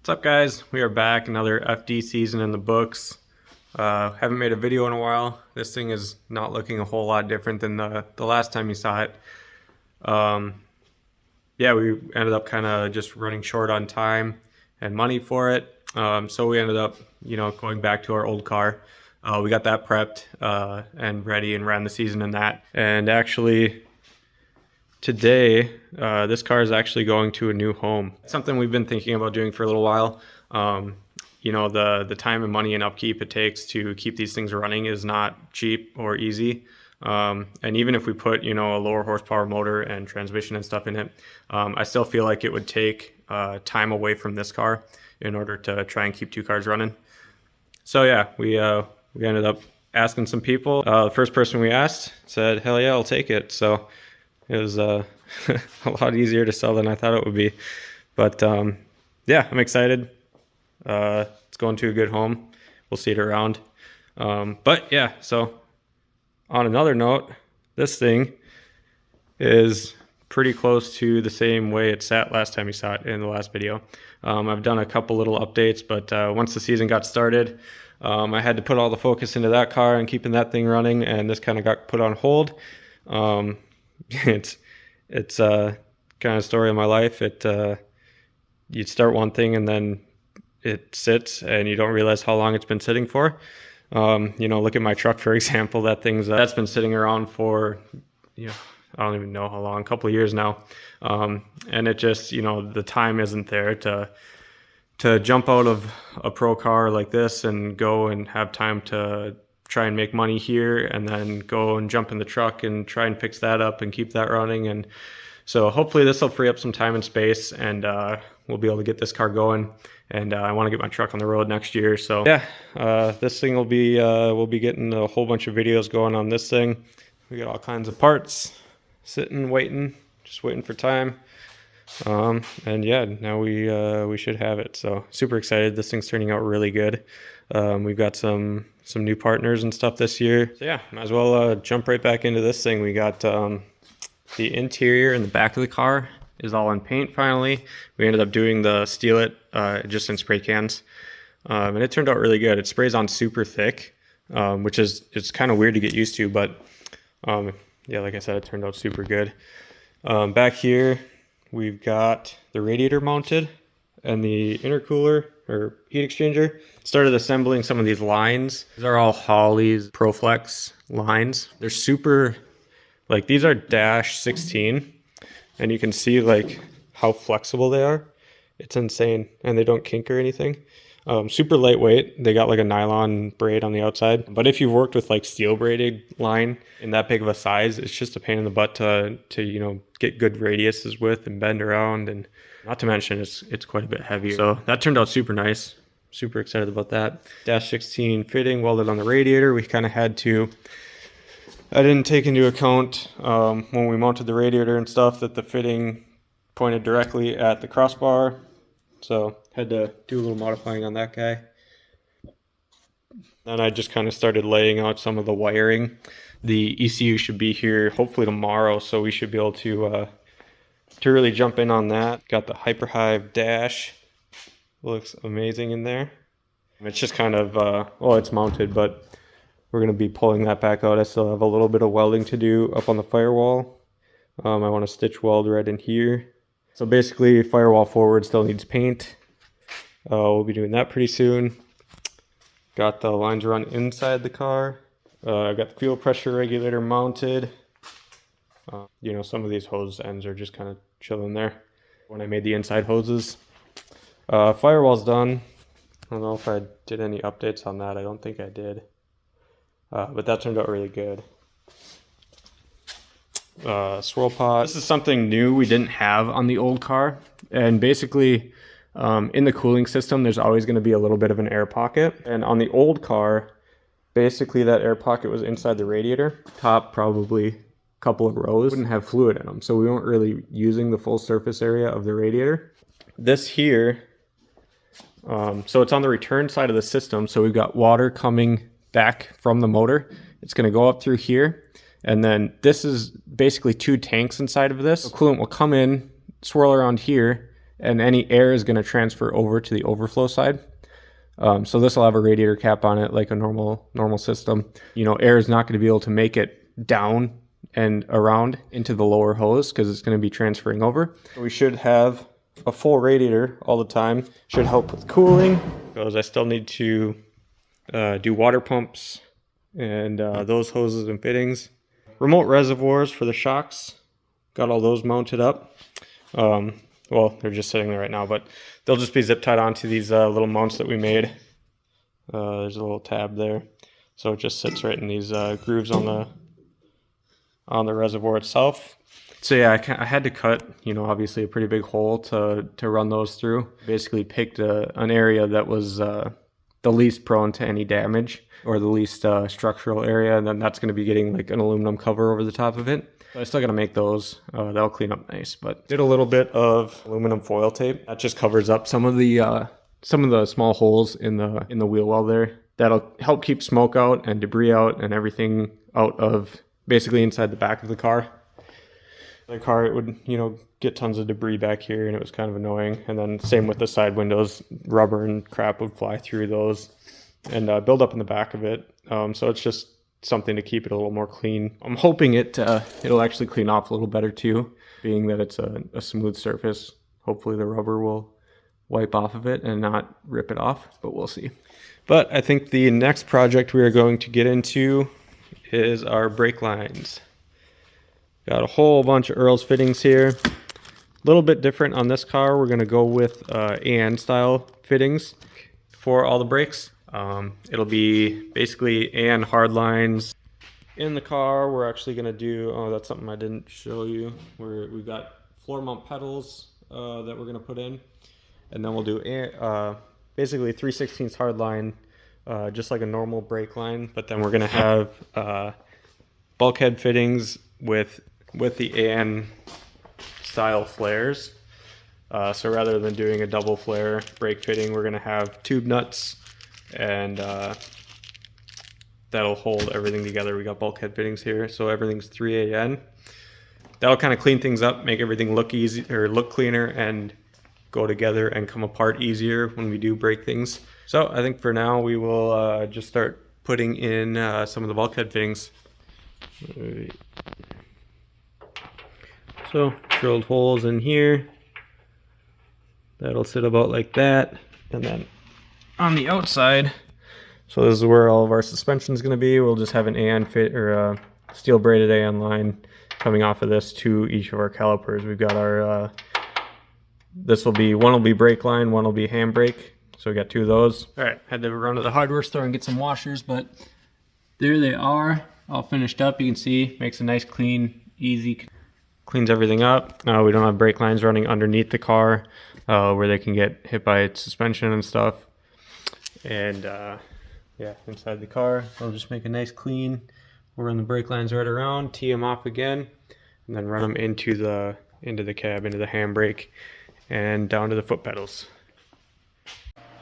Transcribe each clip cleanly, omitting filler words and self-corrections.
What's up, guys? We are back, another FD season in the books. Haven't made a video in a while. This thing is not looking a whole lot different than the last time you saw it. Um, yeah, we ended up kind of just running short on time and money for it. So we ended up, going back to our old car. We got that prepped and ready and ran the season in that. And actually, today, this car is actually going to a new home. It's something we've been thinking about doing for a little while. The time and money and upkeep it takes to keep these things running is not cheap or easy. And even if we put, a lower horsepower motor and transmission and stuff in it, I still feel like it would take time away from this car in order to try and keep two cars running. So yeah, we ended up asking some people. The first person we asked said, "Hell yeah, I'll take it." So it was a lot easier to sell than I thought it would be. But yeah, I'm excited. It's going to a good home. We'll see it around. But yeah, so on another note, this thing is pretty close to the same way it sat last time you saw it in the last video. I've done a couple little updates, but once the season got started, I had to put all the focus into that car and keeping that thing running, and this kind of got put on hold. It's kind of story of my life. You start one thing and then it sits and you don't realize how long it's been sitting for. Look at my truck, for example. That's been sitting around for, I don't even know how long, a couple of years now. And it just, the time isn't there to jump out of a pro car like this and go and have time to try and make money here and then go and jump in the truck and try and fix that up and keep that running. And so hopefully this will free up some time and space, and we'll be able to get this car going. And I want to get my truck on the road next year. So yeah, this thing will be, we'll be getting a whole bunch of videos going on this thing. We got all kinds of parts sitting, waiting, just waiting for time. And yeah, now we should have it. So super excited. This thing's turning out really good. We've got some new partners and stuff this year. So yeah, might as well jump right back into this thing. We got the interior and the back of the car is all in paint finally. We ended up doing the Steel It just in spray cans. And it turned out really good. It sprays on super thick, which is, it's kind of weird to get used to, but yeah, like I said, it turned out super good. Back here, we've got the radiator mounted and the intercooler or heat exchanger. Started assembling some of these lines. These are all Holley's ProFlex lines. They're super, like, these are dash 16, and you can see like how flexible they are. It's insane, and they don't kink or anything. Super lightweight. They got like a nylon braid on the outside. But if you've worked with like steel braided line in that big of a size, it's just a pain in the butt to get good radiuses with and bend around, and not to mention it's quite a bit heavier. So that turned out super nice. Super excited about that. Dash 16 fitting welded on the radiator. We kind of had to, I didn't take into account when we mounted the radiator and stuff that the fitting pointed directly at the crossbar. So had to do a little modifying on that guy. Then I just kind of started laying out some of the wiring. The ECU should be here hopefully tomorrow, so we should be able to really jump in on that. Got the Hyperhive dash. Looks amazing in there. It's just kind of, well, it's mounted, but we're going to be pulling that back out. I still have a little bit of welding to do up on the firewall. I want to stitch weld right in here. So basically, firewall forward still needs paint. We'll be doing that pretty soon. Got the lines run inside the car. I got the fuel pressure regulator mounted. Some of these hose ends are just kind of chilling there when I made the inside hoses. Firewall's done. I don't know if I did any updates on that. I don't think I did. But that turned out really good. Swirl pot. This is something new we didn't have on the old car. And basically, in the cooling system, there's always going to be a little bit of an air pocket. And on the old car, basically that air pocket was inside the radiator. Top probably a couple of rows wouldn't have fluid in them. So we weren't really using the full surface area of the radiator. This here, so it's on the return side of the system. So we've got water coming back from the motor. It's going to go up through here. And then this is basically two tanks inside of this. So coolant will come in, swirl around here, and any air is going to transfer over to the overflow side. So this will have a radiator cap on it like a normal system. You know, air is not going to be able to make it down and around into the lower hose because it's going to be transferring over. We should have a full radiator all the time. Should help with cooling, because I still need to do water pumps and those hoses and fittings. Remote reservoirs for the shocks. Got all those mounted up. Well, they're just sitting there right now, but they'll just be zip tied onto these little mounts that we made. There's a little tab there, so it just sits right in these grooves on the reservoir itself. So yeah, I had to cut, you know, obviously a pretty big hole to run those through. Basically picked an area that was the least prone to any damage, or the least structural area, and then that's going to be getting like an aluminum cover over the top of it. I still gotta make those. That'll clean up nice. But did a little bit of aluminum foil tape that just covers up some of the small holes in the wheel well there. That'll help keep smoke out and debris out and everything out of basically inside the back of the car. The car, it would, you know, get tons of debris back here, and it was kind of annoying. And then same with the side windows, rubber and crap would fly through those and build up in the back of it. So it's just something to keep it a little more clean. I'm hoping it'll actually clean off a little better too, being that it's a smooth surface. Hopefully the rubber will wipe off of it and not rip it off, but we'll see. But I think the next project we are going to get into is our brake lines. Got a whole bunch of Earl's fittings here. A little bit different on this car. We're going to go with AN style fittings for all the brakes. It'll be basically AN hard lines. In the car, we're actually going to do, oh, that's something I didn't show you. We've got floor mount pedals that we're going to put in. And then we'll do basically 3/16 hard line, just like a normal brake line. But then we're going to have bulkhead fittings with the AN style flares. So rather than doing a double flare brake fitting, we're going to have tube nuts, and that'll hold everything together. We got bulkhead fittings here, so everything's 3AN. That'll kind of clean things up, make everything look easy, or look cleaner, and go together and come apart easier when we do break things. So I think for now we will just start putting in some of the bulkhead fittings. Right. So drilled holes in here. That'll sit about like that, and then on the outside, so this is where all of our suspension is going to be. We'll just have an AN fit, or a steel braided AN line coming off of this to each of our calipers. We've got our one will be brake line, one will be handbrake. So we got two of those. All right, had to run to the hardware store and get some washers, but there they are, all finished up. You can see, makes a nice clean, easy, cleans everything up. We don't have brake lines running underneath the car where they can get hit by its suspension and stuff. And yeah, inside the car, I'll just make a nice clean. We'll run the brake lines right around, tee them off again, and then run them into the cab, into the handbrake, and down to the foot pedals.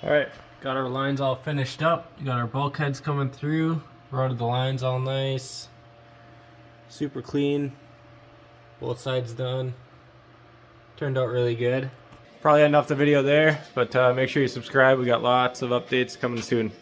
All right, got our lines all finished up. We got our bulkheads coming through, routed the lines all nice, super clean. Both sides done. Turned out really good. Probably end off the video there, but make sure you subscribe. We got lots of updates coming soon.